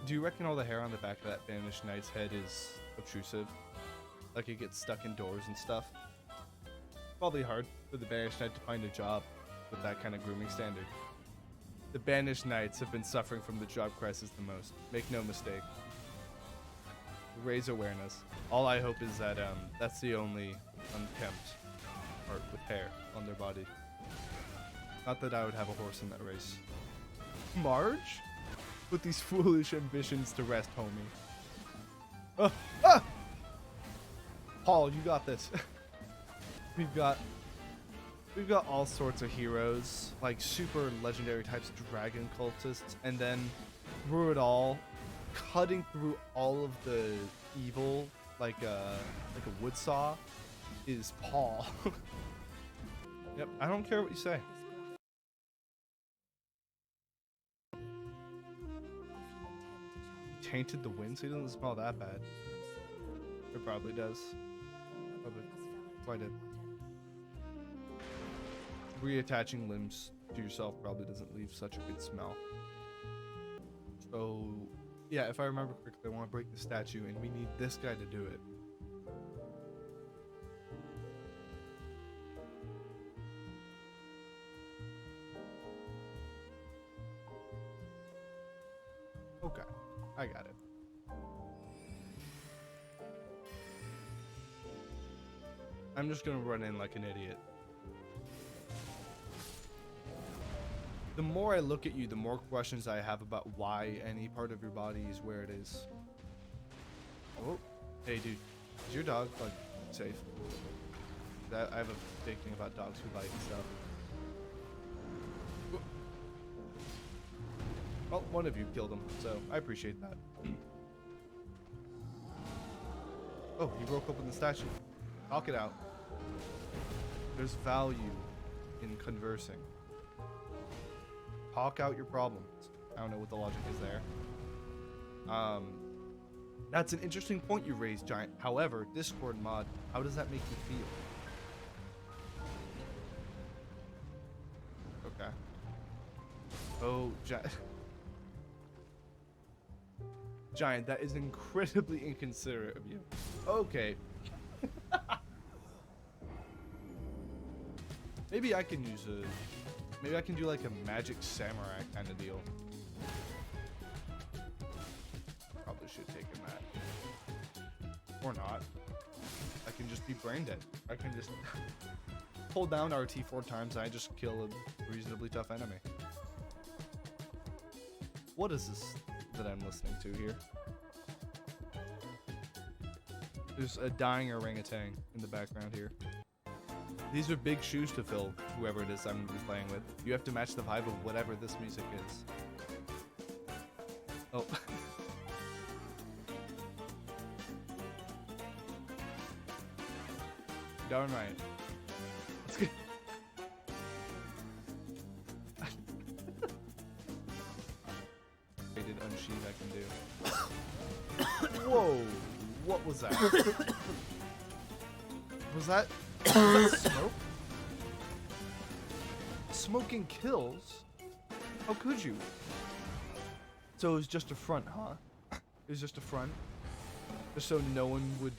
Do you reckon all the hair on the back of that banished knight's head is obtrusive? Like it gets stuck indoors and stuff? Probably hard for the banished knight to find a job with that kind of grooming standard. The banished knights have been suffering from the job crisis the most. Make no mistake. Raise awareness. All I hope is that that's the only unkempt part with hair on their body. Not that I would have a horse in that race. Marge? Put these foolish ambitions to rest, homie. Paul, you got this. We've got all sorts of heroes, like super legendary types, dragon cultists, and then through it all, cutting through all of the evil like a wood saw, is Paul. Yep, I don't care what you say. Tainted the wind, so he doesn't smell that bad. It probably does. Probably quite did. Reattaching limbs to yourself probably doesn't leave such a good smell. So, yeah, if I remember correctly, I want to break the statue, and we need this guy to do it. Okay, I got it. I'm just gonna run in like an idiot. The more I look at you, the more questions I have about why any part of your body is where it is. Oh, hey dude, is your dog like safe? I have a big thing about dogs who bite and stuff. Well, one of you killed him, so I appreciate that. Oh, you broke open the statue. Talk it out. There's value in conversing. Talk out your problems. I don't know what the logic is there. That's an interesting point you raised, Giant. However, Discord mod, how does that make you feel? Okay. Oh, Giant, that is incredibly inconsiderate of you. Okay. Maybe I can use maybe I can do like a magic samurai kind of deal. Probably should take a mat. Or not. I can just be brain dead. I can just hold down RT 4 times and I just kill a reasonably tough enemy. What is this that I'm listening to here? There's a dying orangutan in the background here. These are big shoes to fill, whoever it is I'm going to be playing with. You have to match the vibe of whatever this music is. Oh. Darn right. Let's get... Rated unsheath I can do. Whoa! What was that? Was that smoke? Smoking kills? How could you? So it was just a front, huh? It was just a front? Just so no one would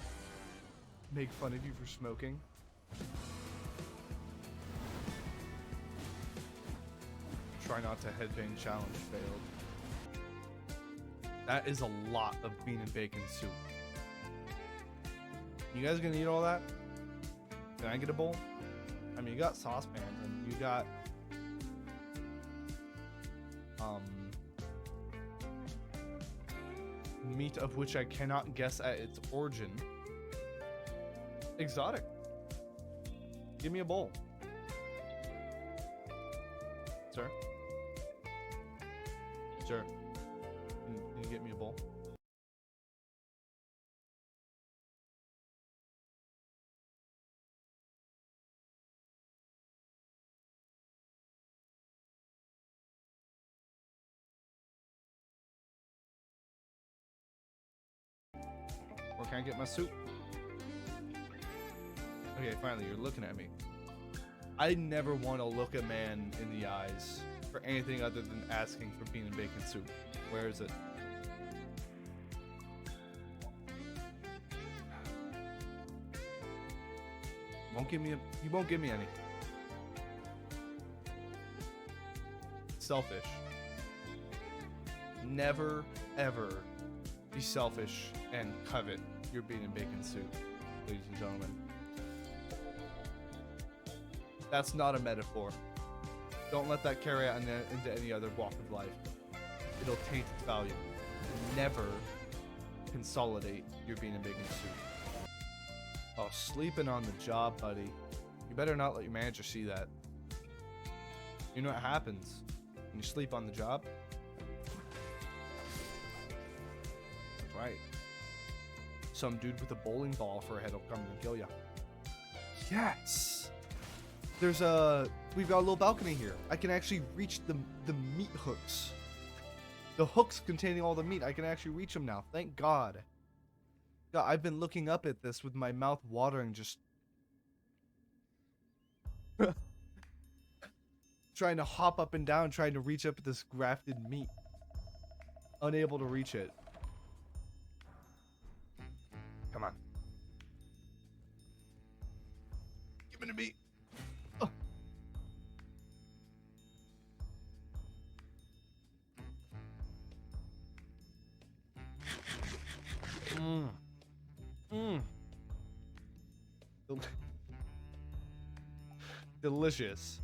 make fun of you for smoking? Try not to headbang challenge failed. That is a lot of bean and bacon soup. You guys gonna eat all that? Can I get a bowl? I mean, you got saucepans and you got meat of which I cannot guess at its origin. Exotic. Give me a bowl. Sir? Sir, can you get me a bowl? Or can I get my soup? Okay, finally, you're looking at me. I never want to look a man in the eyes for anything other than asking for bean and bacon soup. Where is it? You won't give me any. Selfish. Never, ever be selfish and covet your bean and bacon soup, ladies and gentlemen. That's not a metaphor. Don't let that carry out into any other walk of life. It'll taint its value. Never consolidate your bean and bacon soup. Oh, sleeping on the job, buddy. You better not let your manager see that. You know what happens when you sleep on the job? That's right. Some dude with a bowling ball for a head will come and kill you. Yes! We've got a little balcony here. I can actually reach the meat hooks. The hooks containing all the meat, I can actually reach them now. Thank God. God, I've been looking up at this with my mouth watering, just trying to hop up and down, trying to reach up at this grafted meat. Unable to reach it. Come on. Give me the meat. Oh. Mmm. Mmm. Delicious.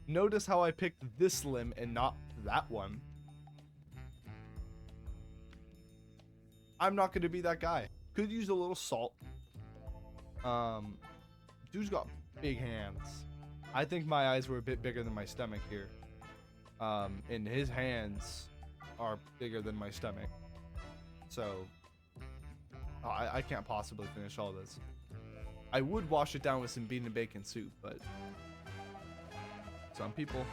Notice how I picked this limb and not that one. I'm not gonna be that guy. Could use a little salt. Dude's got big hands. I think my eyes were a bit bigger than my stomach here. And his hands are bigger than my stomach. So I can't possibly finish all this. I would wash it down with some bean and bacon soup, but some people.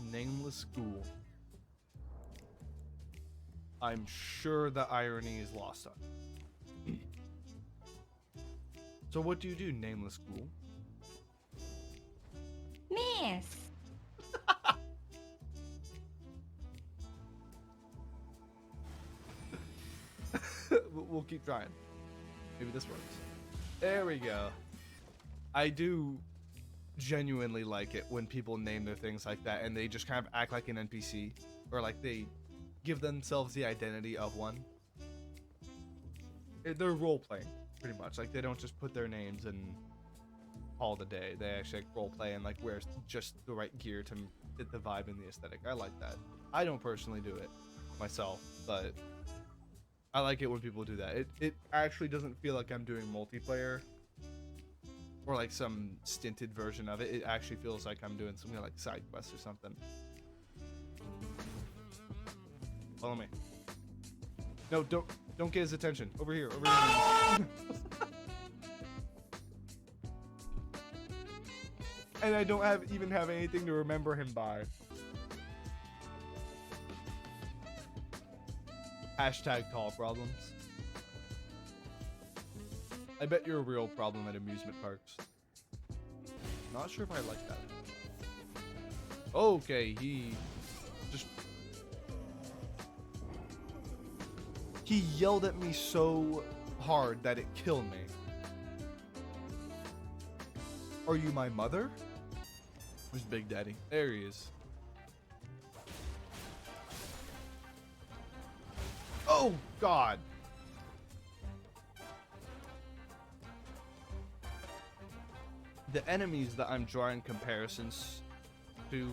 Nameless ghoul. I'm sure the irony is lost on me. So what do you do, nameless ghoul? Miss. We'll keep trying. Maybe this works. There we go. I do genuinely like it when people name their things like that and they just kind of act like an NPC, or like they give themselves the identity of one. They're role playing pretty much. Like they don't just put their names and call it a day. They actually like role play and like wear just the right gear to fit the vibe and the aesthetic. I like that. I don't personally do it myself, but I like it when people do that. It actually doesn't feel like I'm doing multiplayer or like some stinted version of it. It actually feels like I'm doing something like side quest or something. Follow me. No, don't get his attention. Over here, over here. And I don't even have anything to remember him by. Hashtag tall problems. I bet you're a real problem at amusement parks. Not sure if I like that. Okay, he yelled at me so hard that it killed me. Are you my mother? Where's Big Daddy? There he is. Oh, God. The enemies that I'm drawing comparisons to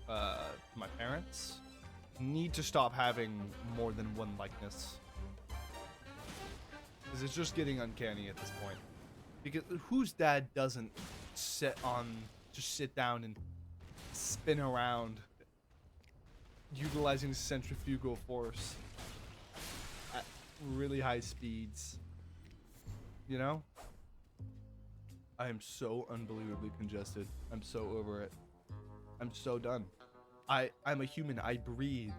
my parents need to stop having more than one likeness. Because it's just getting uncanny at this point. Because whose dad doesn't just sit down and spin around utilizing centrifugal force at really high speeds? You know? I am so unbelievably congested. I'm so over it. I'm so done. I'm a human. I breathe.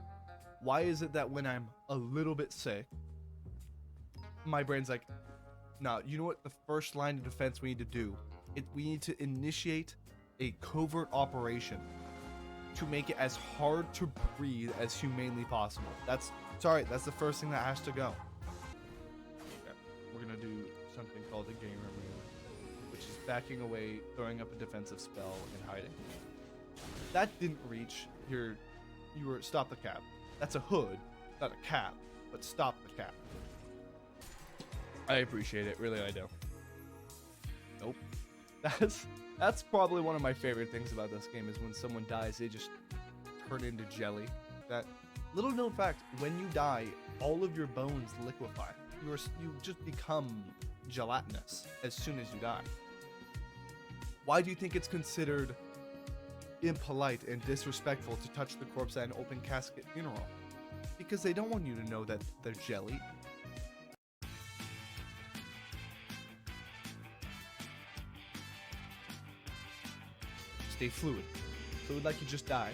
Why is it that when I'm a little bit sick, my brain's like, no, you know what the first line of defense we need to do? We need to initiate a covert operation to make it as hard to breathe as humanly possible. That's the first thing that has to go. Okay. something called a gamer move, which is backing away, throwing up a defensive spell, and hiding. That didn't reach your stop the cap. That's a hood, not a cap, but stop the cap. I appreciate it, really I do. Nope. That's probably one of my favorite things about this game is when someone dies, they just turn into jelly. That little known fact, when you die, all of your bones liquefy. You just become gelatinous as soon as you die. Why do you think it's considered impolite and disrespectful to touch the corpse at an open casket funeral? Because they don't want you to know that they're jelly. Stay fluid. Fluid like you just died.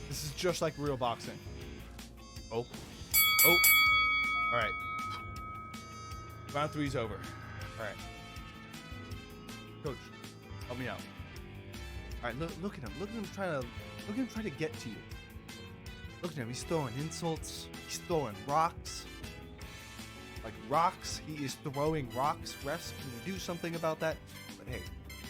This is just like real boxing. Oh. Oh. Alright. Round 3's over. Alright. Coach, help me out. Alright, look at him. Look at him trying to get to you. Look at him. He's throwing insults. He's throwing rocks. Like rocks. He is throwing rocks. Refs, can you do something about that? But hey,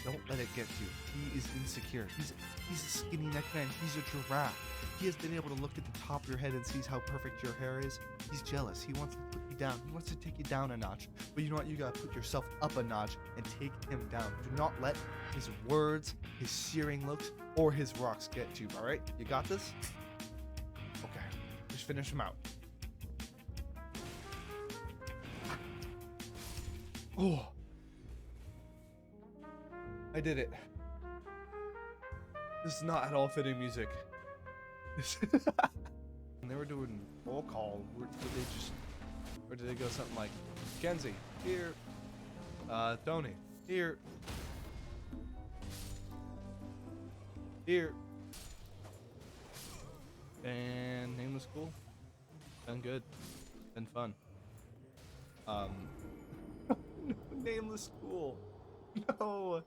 don't let it get to you. He is insecure. He's a skinny neck man. He's a giraffe. He has been able to look at the top of your head and sees how perfect your hair is. He's jealous. He wants to put you down. He wants to take you down a notch. But you know what? You gotta put yourself up a notch and take him down. Do not let his words, his searing looks, or his rocks get to you, alright? You got this? Okay. Just finish him out. Oh. I did it. This is not at all fitting music. When they were doing roll call, or did they go something like, Kenzie, here, Tony, here, and name was cool, been good, been fun. Nameless school, no.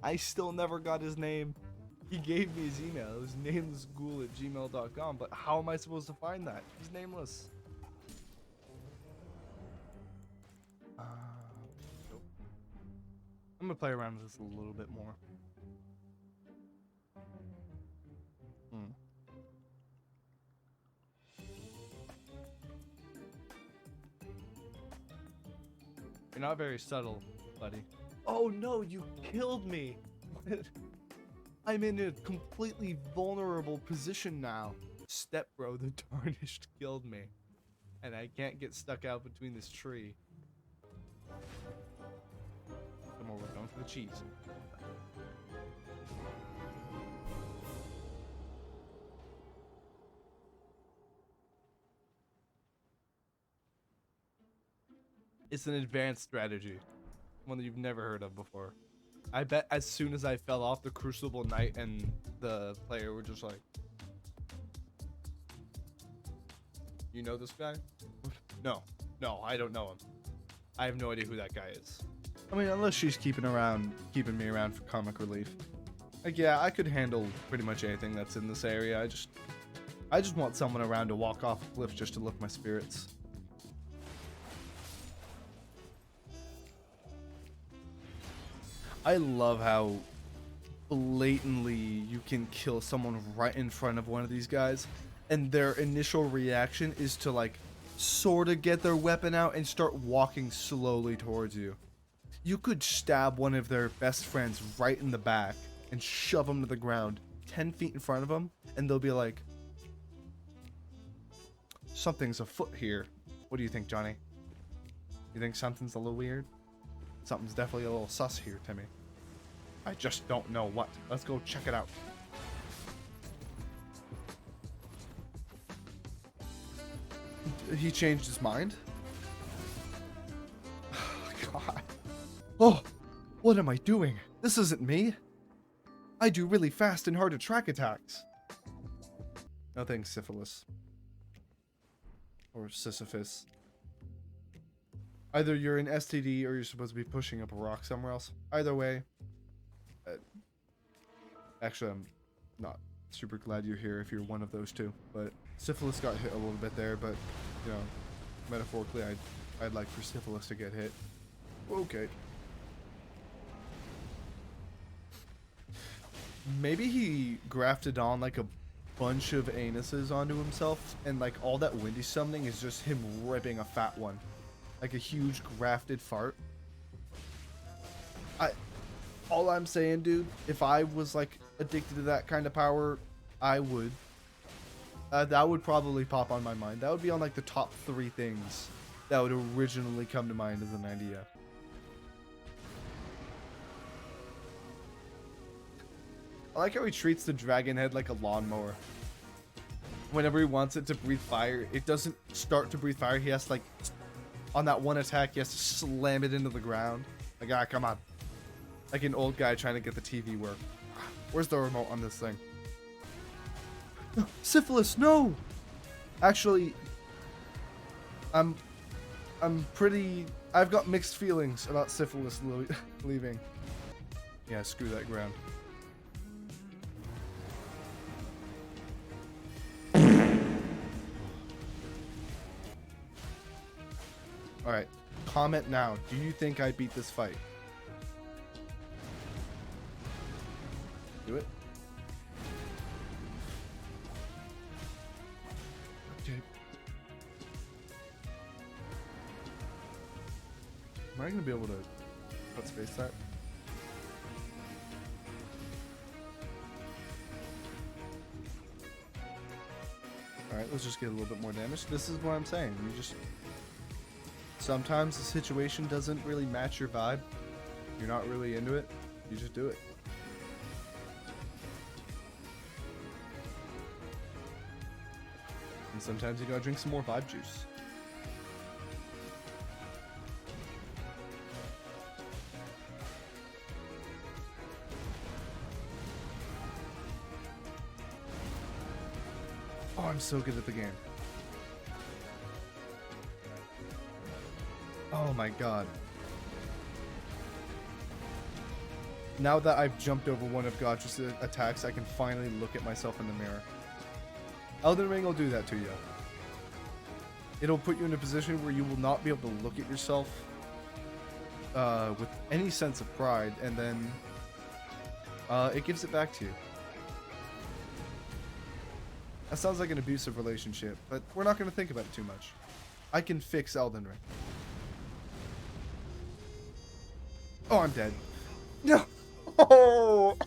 I still never got his name. He gave me his email. It was namelessghoul@gmail.com. But how am I supposed to find that? He's nameless. Nope. I'm gonna play around with this a little bit more. You're not very subtle, buddy. Oh no, you killed me! I'm in a completely vulnerable position now. Step bro, the tarnished killed me. And I can't get stuck out between this tree. Come on, we're going for the cheese. It's an advanced strategy. One that you've never heard of before. I bet as soon as I fell off, the Crucible Knight and the player were just like, you know this guy? No, I don't know him. I have no idea who that guy is. I mean, unless she's keeping me around for comic relief. Like, yeah, I could handle pretty much anything that's in this area. I just want someone around to walk off a cliff just to lift my spirits. I love how blatantly you can kill someone right in front of one of these guys, and their initial reaction is to like sort of get their weapon out and start walking slowly towards you. You could stab one of their best friends right in the back and shove them to the ground 10 feet in front of them, and they'll be like, something's afoot here. What do you think, Johnny? You think something's a little weird? Something's definitely a little sus here, Timmy. I just don't know what. Let's go check it out. He changed his mind? God. Oh, what am I doing? This isn't me. I do really fast and hard to track attacks. No thanks, syphilis. Or Sisyphus. Either you're an STD or you're supposed to be pushing up a rock somewhere else. Either way. Actually, I'm not super glad you're here if you're one of those two. But syphilis got hit a little bit there, but, you know, metaphorically, I'd like for syphilis to get hit. Okay. Maybe he grafted on like a bunch of anuses onto himself, and like all that windy summoning is just him ripping a fat one. Like a huge grafted fart. All I'm saying, dude, if I was like addicted to that kind of power, I would. That would probably pop on my mind. That would be on like the top 3 things that would originally come to mind as an idea. I like how he treats the dragon head like a lawnmower. Whenever he wants it to breathe fire, it doesn't start to breathe fire. He has to, like, on that one attack, he has to slam it into the ground. Like, ah, come on. Like an old guy trying to get the TV work. Where's the remote on this thing? Syphilis, no! Actually, I've got mixed feelings about syphilis leaving. Yeah, screw that ground. Alright, comment now. Do you think I beat this fight? Do it. Okay. Am I going to be able to put space that? Alright, let's just get a little bit more damage. This is what I'm saying. You just... Sometimes the situation doesn't really match your vibe. You're not really into it. You just do it. And sometimes you gotta drink some more vibe juice. Oh, I'm so good at the game. Oh my god. Now that I've jumped over one of Gotcha's attacks, I can finally look at myself in the mirror. Elden Ring will do that to you. It'll put you in a position where you will not be able to look at yourself with any sense of pride, and then it gives it back to you. That sounds like an abusive relationship, but we're not going to think about it too much. I can fix Elden Ring. Oh, I'm dead. No. Oh.